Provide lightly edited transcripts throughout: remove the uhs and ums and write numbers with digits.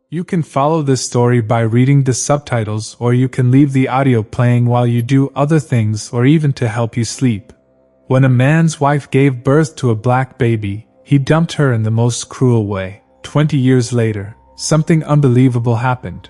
You can follow this story by reading the subtitles, or you can leave the audio playing while you do other things, or even to help you sleep. When a man's wife gave birth to a black baby, he dumped her in the most cruel way. 20 years later, something unbelievable happened.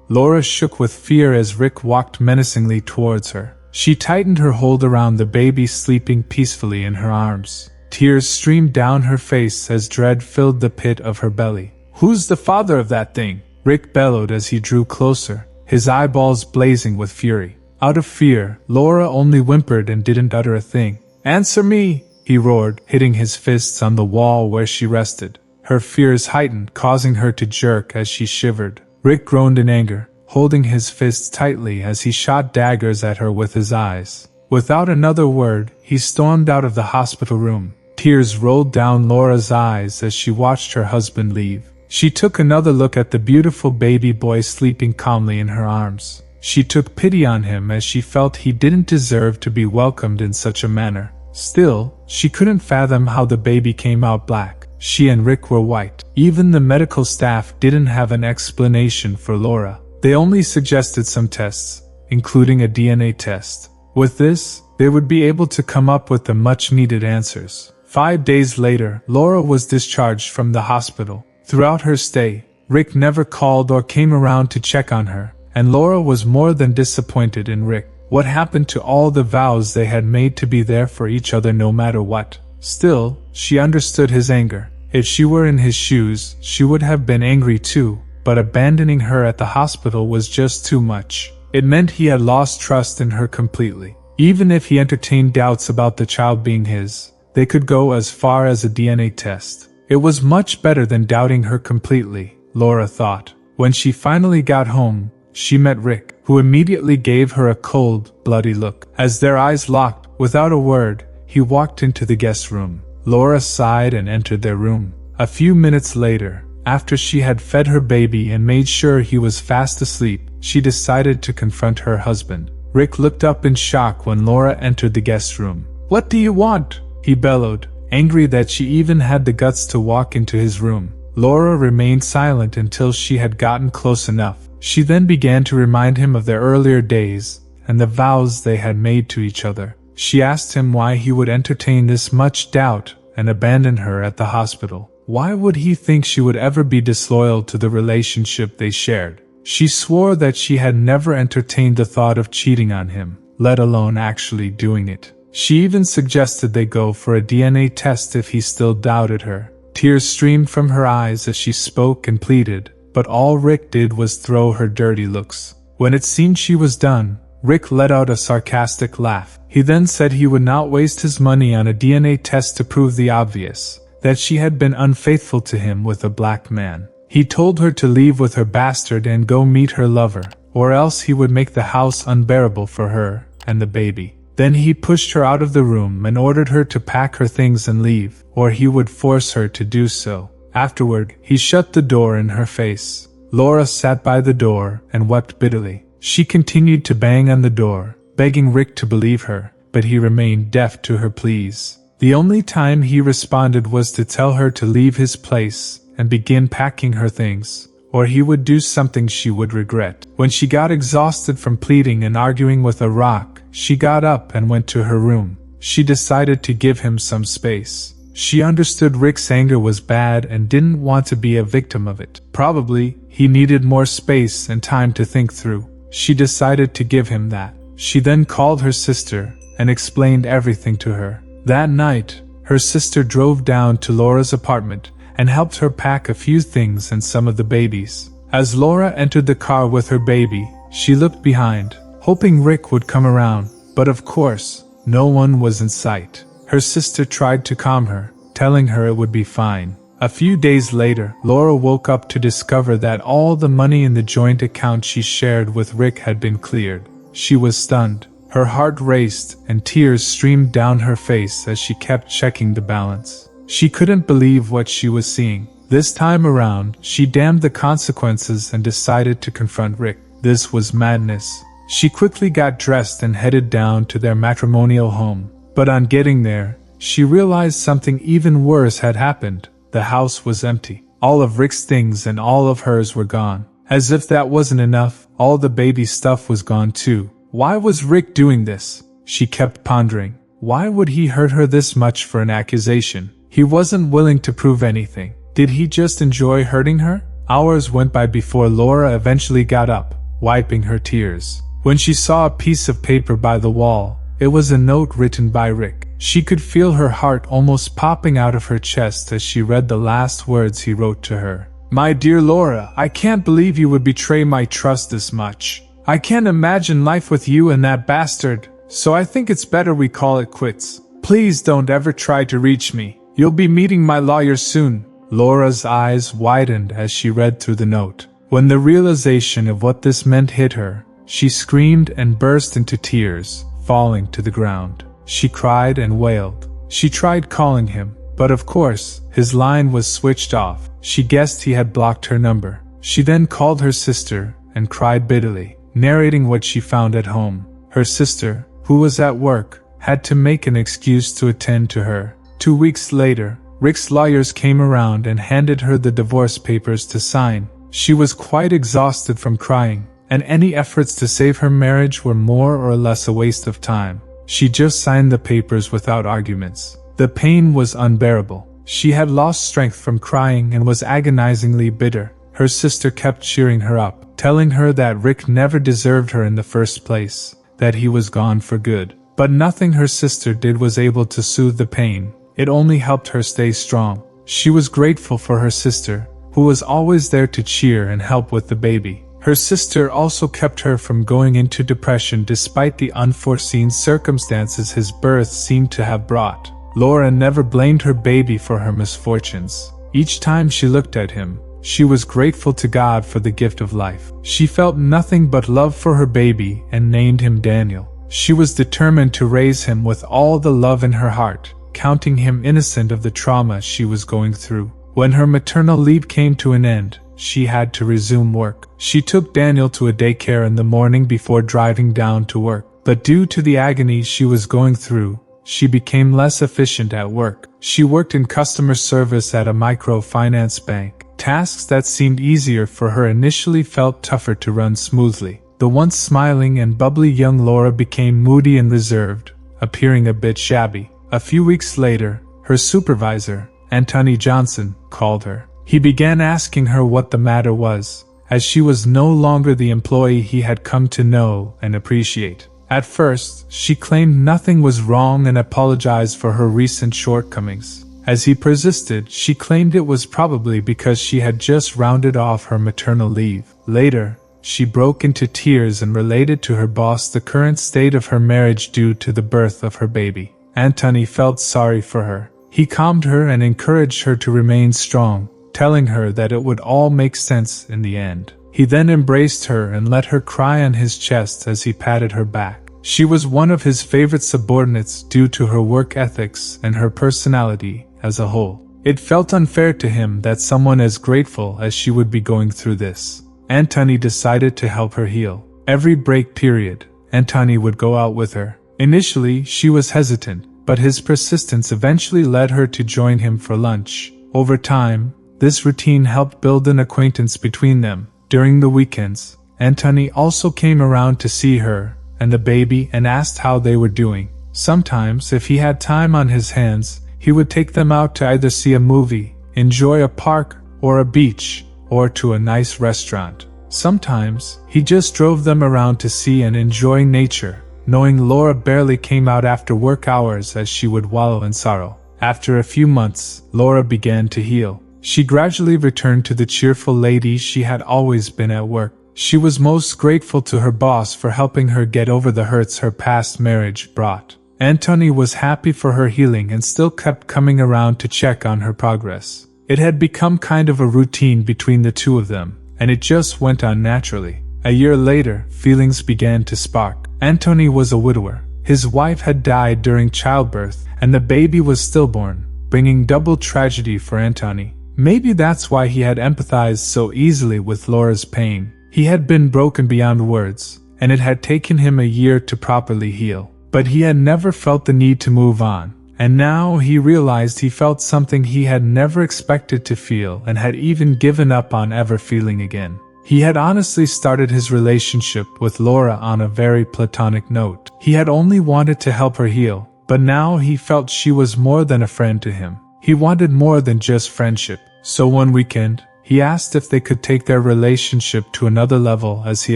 Laura shook with fear as Rick walked menacingly towards her. She tightened her hold around the baby sleeping peacefully in her arms. Tears streamed down her face as dread filled the pit of her belly. "Who's the father of that thing?" Rick bellowed as he drew closer, his eyeballs blazing with fury. Out of fear, Laura only whimpered and didn't utter a thing. "Answer me!" he roared, hitting his fists on the wall where she rested. Her fears heightened, causing her to jerk as she shivered. Rick groaned in anger, holding his fists tightly as he shot daggers at her with his eyes. Without another word, he stormed out of the hospital room. Tears rolled down Laura's eyes as she watched her husband leave. She took another look at the beautiful baby boy sleeping calmly in her arms. She took pity on him as she felt he didn't deserve to be welcomed in such a manner. Still, she couldn't fathom how the baby came out black. She and Rick were white. Even the medical staff didn't have an explanation for Laura. They only suggested some tests, including a DNA test. With this, they would be able to come up with the much-needed answers. 5 days later, Laura was discharged from the hospital. Throughout her stay, Rick never called or came around to check on her, and Laura was more than disappointed in Rick. What happened to all the vows they had made to be there for each other no matter what? Still, she understood his anger. If she were in his shoes, she would have been angry too, but abandoning her at the hospital was just too much. It meant he had lost trust in her completely. Even if he entertained doubts about the child being his, they could go as far as a DNA test. It was much better than doubting her completely, Laura thought. When she finally got home, she met Rick, who immediately gave her a cold, bloody look. As their eyes locked, without a word, he walked into the guest room. Laura sighed and entered their room. A few minutes later, after she had fed her baby and made sure he was fast asleep, she decided to confront her husband. Rick looked up in shock when Laura entered the guest room. "What do you want?" he bellowed, angry that she even had the guts to walk into his room. Laura remained silent until she had gotten close enough. She then began to remind him of their earlier days and the vows they had made to each other. She asked him why he would entertain this much doubt and abandon her at the hospital. Why would he think she would ever be disloyal to the relationship they shared? She swore that she had never entertained the thought of cheating on him, let alone actually doing it. She even suggested they go for a DNA test if he still doubted her. Tears streamed from her eyes as she spoke and pleaded, but all Rick did was throw her dirty looks. When it seemed she was done, Rick let out a sarcastic laugh. He then said he would not waste his money on a DNA test to prove the obvious, that she had been unfaithful to him with a black man. He told her to leave with her bastard and go meet her lover, or else he would make the house unbearable for her and the baby. Then he pushed her out of the room and ordered her to pack her things and leave, or he would force her to do so. Afterward, he shut the door in her face. Laura sat by the door and wept bitterly. She continued to bang on the door, begging Rick to believe her, but he remained deaf to her pleas. The only time he responded was to tell her to leave his place and begin packing her things, or he would do something she would regret. When she got exhausted from pleading and arguing with a rock, she got up and went to her room. She decided to give him some space. She understood Rick's anger was bad and didn't want to be a victim of it. Probably, he needed more space and time to think through. She decided to give him that. She then called her sister and explained everything to her. That night, her sister drove down to Laura's apartment and helped her pack a few things and some of the baby's. As Laura entered the car with her baby, she looked behind, hoping Rick would come around, but of course, no one was in sight. Her sister tried to calm her, telling her it would be fine. A few days later, Laura woke up to discover that all the money in the joint account she shared with Rick had been cleared. She was stunned. Her heart raced and tears streamed down her face as she kept checking the balance. She couldn't believe what she was seeing. This time around, she damned the consequences and decided to confront Rick. This was madness. She quickly got dressed and headed down to their matrimonial home. But on getting there, she realized something even worse had happened. The house was empty. All of Rick's things and all of hers were gone. As if that wasn't enough, all the baby stuff was gone too. Why was Rick doing this? She kept pondering. Why would he hurt her this much for an accusation? He wasn't willing to prove anything. Did he just enjoy hurting her? Hours went by before Laura eventually got up, wiping her tears. When she saw a piece of paper by the wall, it was a note written by Rick. She could feel her heart almost popping out of her chest as she read the last words he wrote to her. My dear Laura, I can't believe you would betray my trust this much. I can't imagine life with you and that bastard, so I think it's better we call it quits. Please don't ever try to reach me. You'll be meeting my lawyer soon. Laura's eyes widened as she read through the note. When the realization of what this meant hit her, she screamed and burst into tears, falling to the ground. She cried and wailed. She tried calling him, but of course, his line was switched off. She guessed he had blocked her number. She then called her sister and cried bitterly, narrating what she found at home. Her sister, who was at work, had to make an excuse to attend to her. 2 weeks later, Rick's lawyers came around and handed her the divorce papers to sign. She was quite exhausted from crying, and any efforts to save her marriage were more or less a waste of time. She just signed the papers without arguments. The pain was unbearable. She had lost strength from crying and was agonizingly bitter. Her sister kept cheering her up, telling her that Rick never deserved her in the first place, that he was gone for good. But nothing her sister did was able to soothe the pain. It only helped her stay strong. She was grateful for her sister, who was always there to cheer and help with the baby. Her sister also kept her from going into depression despite the unforeseen circumstances his birth seemed to have brought. Laura never blamed her baby for her misfortunes. Each time she looked at him, she was grateful to God for the gift of life. She felt nothing but love for her baby and named him Daniel. She was determined to raise him with all the love in her heart, counting him innocent of the trauma she was going through. When her maternal leave came to an end, she had to resume work. She took Daniel to a daycare in the morning before driving down to work. But due to the agony she was going through, she became less efficient at work. She worked in customer service at a microfinance bank. Tasks that seemed easier for her initially felt tougher to run smoothly. The once smiling and bubbly young Laura became moody and reserved, appearing a bit shabby. A few weeks later, her supervisor, Anthony Johnson, called her. He began asking her what the matter was, as she was no longer the employee he had come to know and appreciate. At first, she claimed nothing was wrong and apologized for her recent shortcomings. As he persisted, she claimed it was probably because she had just rounded off her maternal leave. Later, she broke into tears and related to her boss the current state of her marriage due to the birth of her baby. Anthony felt sorry for her. He calmed her and encouraged her to remain strong, telling her that it would all make sense in the end. He then embraced her and let her cry on his chest as he patted her back. She was one of his favorite subordinates due to her work ethics and her personality as a whole. It felt unfair to him that someone as grateful as she would be going through this. Anthony decided to help her heal. Every break period, Anthony would go out with her. Initially, she was hesitant, but his persistence eventually led her to join him for lunch. Over time, this routine helped build an acquaintance between them. During the weekends, Anthony also came around to see her and the baby and asked how they were doing. Sometimes, if he had time on his hands, he would take them out to either see a movie, enjoy a park or a beach, or to a nice restaurant. Sometimes, he just drove them around to see and enjoy nature, knowing Laura barely came out after work hours as she would wallow in sorrow. After a few months, Laura began to heal. She gradually returned to the cheerful lady she had always been at work. She was most grateful to her boss for helping her get over the hurts her past marriage brought. Anthony was happy for her healing and still kept coming around to check on her progress. It had become kind of a routine between the two of them, and it just went on naturally. A year later, feelings began to spark. Anthony was a widower. His wife had died during childbirth, and the baby was stillborn, bringing double tragedy for Anthony. Maybe that's why he had empathized so easily with Laura's pain. He had been broken beyond words, and it had taken him a year to properly heal. But he had never felt the need to move on, and now he realized he felt something he had never expected to feel and had even given up on ever feeling again. He had honestly started his relationship with Laura on a very platonic note. He had only wanted to help her heal, but now he felt she was more than a friend to him. He wanted more than just friendship. So one weekend, he asked if they could take their relationship to another level as he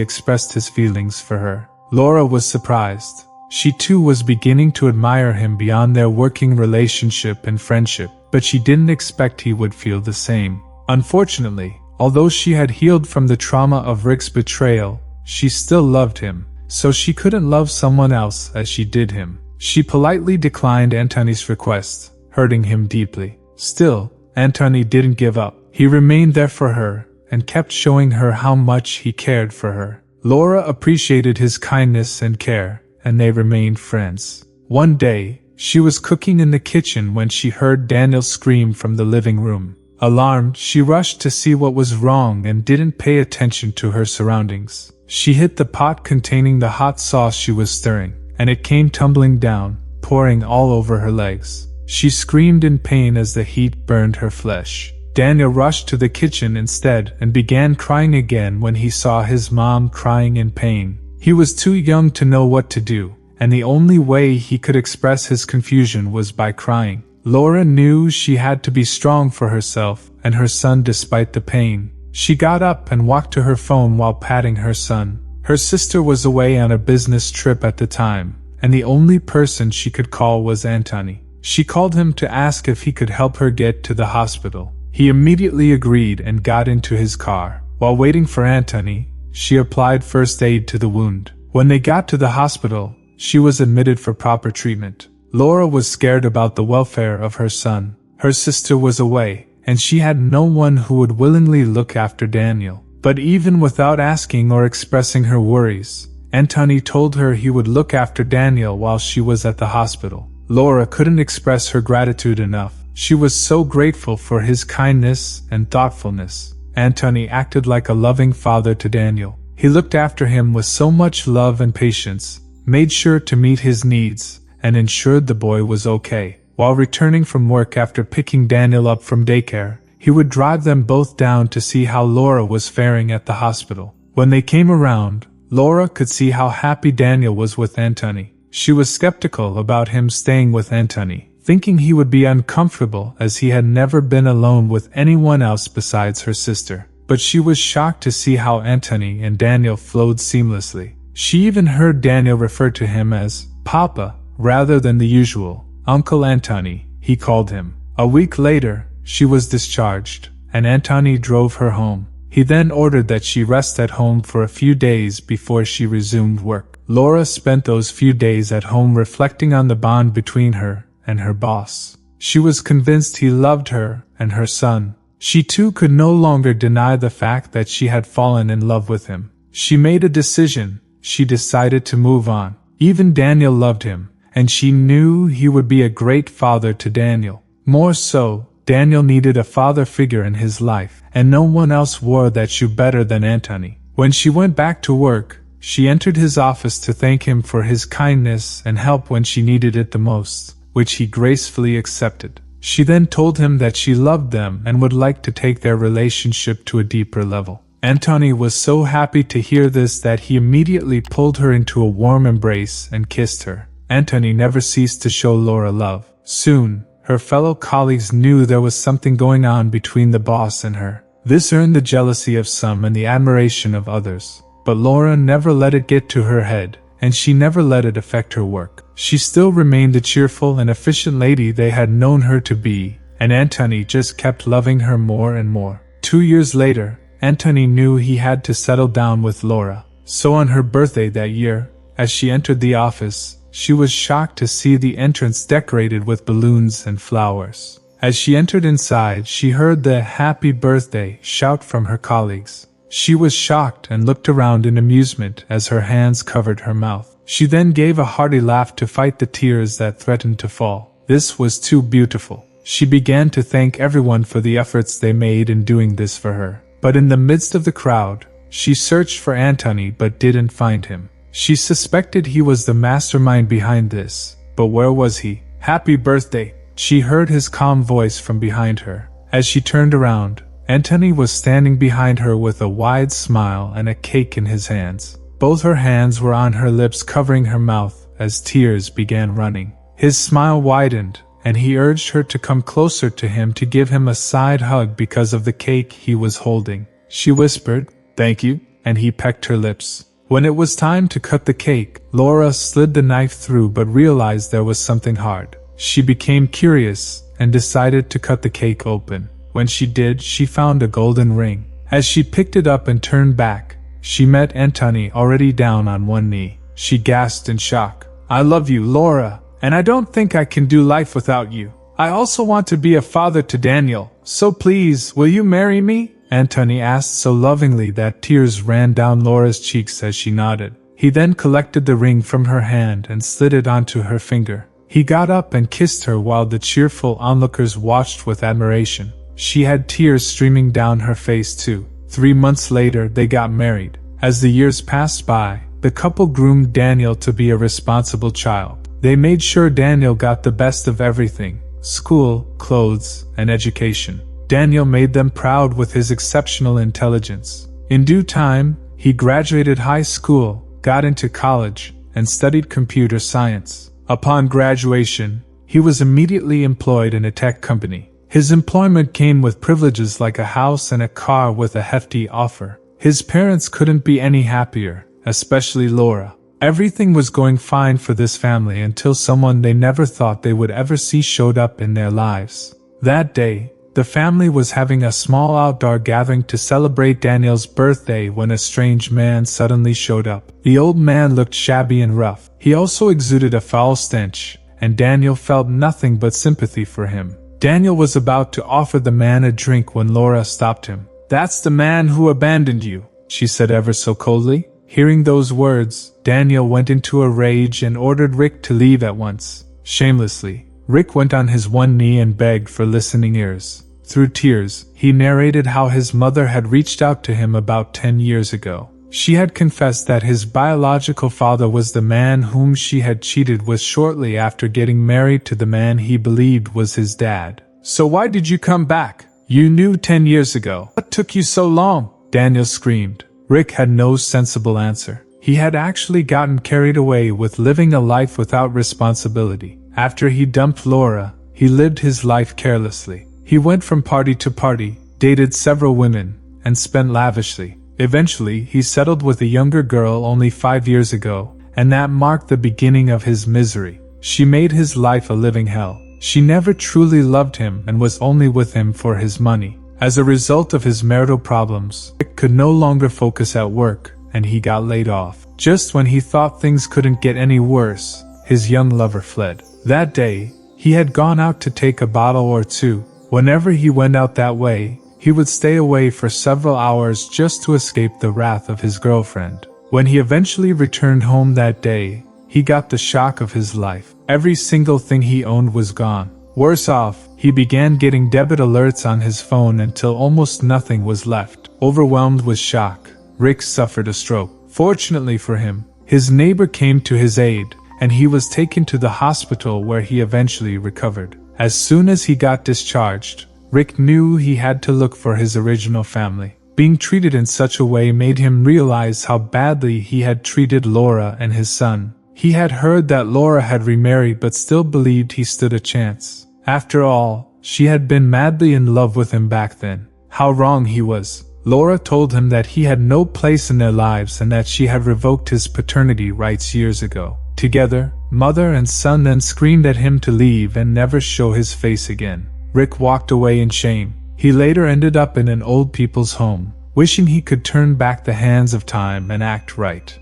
expressed his feelings for her. Laura was surprised. She too was beginning to admire him beyond their working relationship and friendship, but she didn't expect he would feel the same. Unfortunately, although she had healed from the trauma of Rick's betrayal, she still loved him, so she couldn't love someone else as she did him. She politely declined Antony's request, hurting him deeply. Still, Antony didn't give up. He remained there for her, and kept showing her how much he cared for her. Laura appreciated his kindness and care, and they remained friends. One day, she was cooking in the kitchen when she heard Daniel scream from the living room. Alarmed, she rushed to see what was wrong and didn't pay attention to her surroundings. She hit the pot containing the hot sauce she was stirring, and it came tumbling down, pouring all over her legs. She screamed in pain as the heat burned her flesh. Daniel rushed to the kitchen instead and began crying again when he saw his mom crying in pain. He was too young to know what to do, and the only way he could express his confusion was by crying. Laura knew she had to be strong for herself and her son despite the pain. She got up and walked to her phone while patting her son. Her sister was away on a business trip at the time, and the only person she could call was Antony. She called him to ask if he could help her get to the hospital. He immediately agreed and got into his car. While waiting for Antony, she applied first aid to the wound. When they got to the hospital, she was admitted for proper treatment. Laura was scared about the welfare of her son. Her sister was away, and she had no one who would willingly look after Daniel. But even without asking or expressing her worries, Antony told her he would look after Daniel while she was at the hospital. Laura couldn't express her gratitude enough. She was so grateful for his kindness and thoughtfulness. Antony acted like a loving father to Daniel. He looked after him with so much love and patience, made sure to meet his needs, and ensured the boy was okay. While returning from work after picking Daniel up from daycare, he would drive them both down to see how Laura was faring at the hospital. When they came around, Laura could see how happy Daniel was with Antony. She was skeptical about him staying with Antony, thinking he would be uncomfortable as he had never been alone with anyone else besides her sister. But she was shocked to see how Antony and Daniel flowed seamlessly. She even heard Daniel refer to him as Papa, rather than the usual Uncle Antony he called him. A week later, she was discharged, and Antony drove her home. He then ordered that she rest at home for a few days before she resumed work. Laura spent those few days at home reflecting on the bond between her and her boss. She was convinced he loved her and her son. She too could no longer deny the fact that she had fallen in love with him. She made a decision. She decided to move on. Even Daniel loved him, and she knew he would be a great father to Daniel. More so, Daniel needed a father figure in his life, and no one else wore that shoe better than Antony. When she went back to work, she entered his office to thank him for his kindness and help when she needed it the most, which he gracefully accepted. She then told him that she loved them and would like to take their relationship to a deeper level. Antony was so happy to hear this that he immediately pulled her into a warm embrace and kissed her. Antony never ceased to show Laura love. Soon, her fellow colleagues knew there was something going on between the boss and her. This earned the jealousy of some and the admiration of others. But Laura never let it get to her head, and she never let it affect her work. She still remained the cheerful and efficient lady they had known her to be, and Antony just kept loving her more and more. 2 years later, Antony knew he had to settle down with Laura. So on her birthday that year, as she entered the office, she was shocked to see the entrance decorated with balloons and flowers. As she entered inside, she heard the "Happy Birthday" shout from her colleagues. She was shocked and looked around in amusement as her hands covered her mouth. She then gave a hearty laugh to fight the tears that threatened to fall. This was too beautiful. She began to thank everyone for the efforts they made in doing this for her. But in the midst of the crowd, she searched for Antony but didn't find him. She suspected he was the mastermind behind this, but where was he? Happy birthday! She heard his calm voice from behind her. As she turned around, Anthony was standing behind her with a wide smile and a cake in his hands. Both her hands were on her lips, covering her mouth as tears began running. His smile widened, and he urged her to come closer to him to give him a side hug because of the cake he was holding. She whispered, "Thank you," and he pecked her lips. When it was time to cut the cake, Laura slid the knife through but realized there was something hard. She became curious and decided to cut the cake open. When she did, she found a golden ring. As she picked it up and turned back, she met Anthony already down on one knee. She gasped in shock. "I love you, Laura, and I don't think I can do life without you. I also want to be a father to Daniel, so please, will you marry me?" Anthony asked so lovingly that tears ran down Laura's cheeks as she nodded. He then collected the ring from her hand and slid it onto her finger. He got up and kissed her while the cheerful onlookers watched with admiration. She had tears streaming down her face too. 3 months later, they got married. As the years passed by, the couple groomed Daniel to be a responsible child. They made sure Daniel got the best of everything: school, clothes, and education. Daniel made them proud with his exceptional intelligence. In due time, he graduated high school, got into college, and studied computer science. Upon graduation, he was immediately employed in a tech company. His employment came with privileges like a house and a car with a hefty offer. His parents couldn't be any happier, especially Laura. Everything was going fine for this family until someone they never thought they would ever see showed up in their lives. That day, the family was having a small outdoor gathering to celebrate Daniel's birthday when a strange man suddenly showed up. The old man looked shabby and rough. He also exuded a foul stench, and Daniel felt nothing but sympathy for him. Daniel was about to offer the man a drink when Laura stopped him. "That's the man who abandoned you," she said ever so coldly. Hearing those words, Daniel went into a rage and ordered Rick to leave at once. Shamelessly, Rick went on his one knee and begged for listening ears. Through tears, he narrated how his mother had reached out to him about 10 years ago. She had confessed that his biological father was the man whom she had cheated with shortly after getting married to the man he believed was his dad. "So why did you come back? You knew 10 years ago. What took you so long?" Daniel screamed. Rick had no sensible answer. He had actually gotten carried away with living a life without responsibility. After he dumped Laura, he lived his life carelessly. He went from party to party, dated several women, and spent lavishly. Eventually, he settled with a younger girl only 5 years ago, and that marked the beginning of his misery. She made his life a living hell. She never truly loved him and was only with him for his money. As a result of his marital problems, Rick could no longer focus at work, and he got laid off. Just when he thought things couldn't get any worse, his young lover fled. That day, he had gone out to take a bottle or two. Whenever he went out that way, he would stay away for several hours just to escape the wrath of his girlfriend. When he eventually returned home that day, he got the shock of his life. Every single thing he owned was gone. Worse off, he began getting debit alerts on his phone until almost nothing was left. Overwhelmed with shock, Rick suffered a stroke. Fortunately for him, his neighbor came to his aid, and he was taken to the hospital where he eventually recovered. As soon as he got discharged, Rick knew he had to look for his original family. Being treated in such a way made him realize how badly he had treated Laura and his son. He had heard that Laura had remarried but still believed he stood a chance. After all, she had been madly in love with him back then. How wrong he was. Laura told him that he had no place in their lives and that she had revoked his paternity rights years ago. Together, mother and son then screamed at him to leave and never show his face again. Rick walked away in shame. He later ended up in an old people's home, wishing he could turn back the hands of time and act right.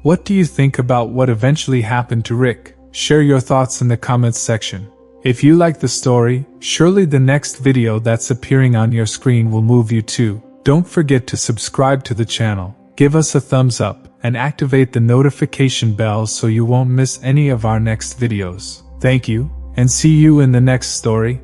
What do you think about what eventually happened to Rick? Share your thoughts in the comments section. If you like the story, surely the next video that's appearing on your screen will move you too. Don't forget to subscribe to the channel, give us a thumbs up, and activate the notification bell so you won't miss any of our next videos. Thank you, and see you in the next story.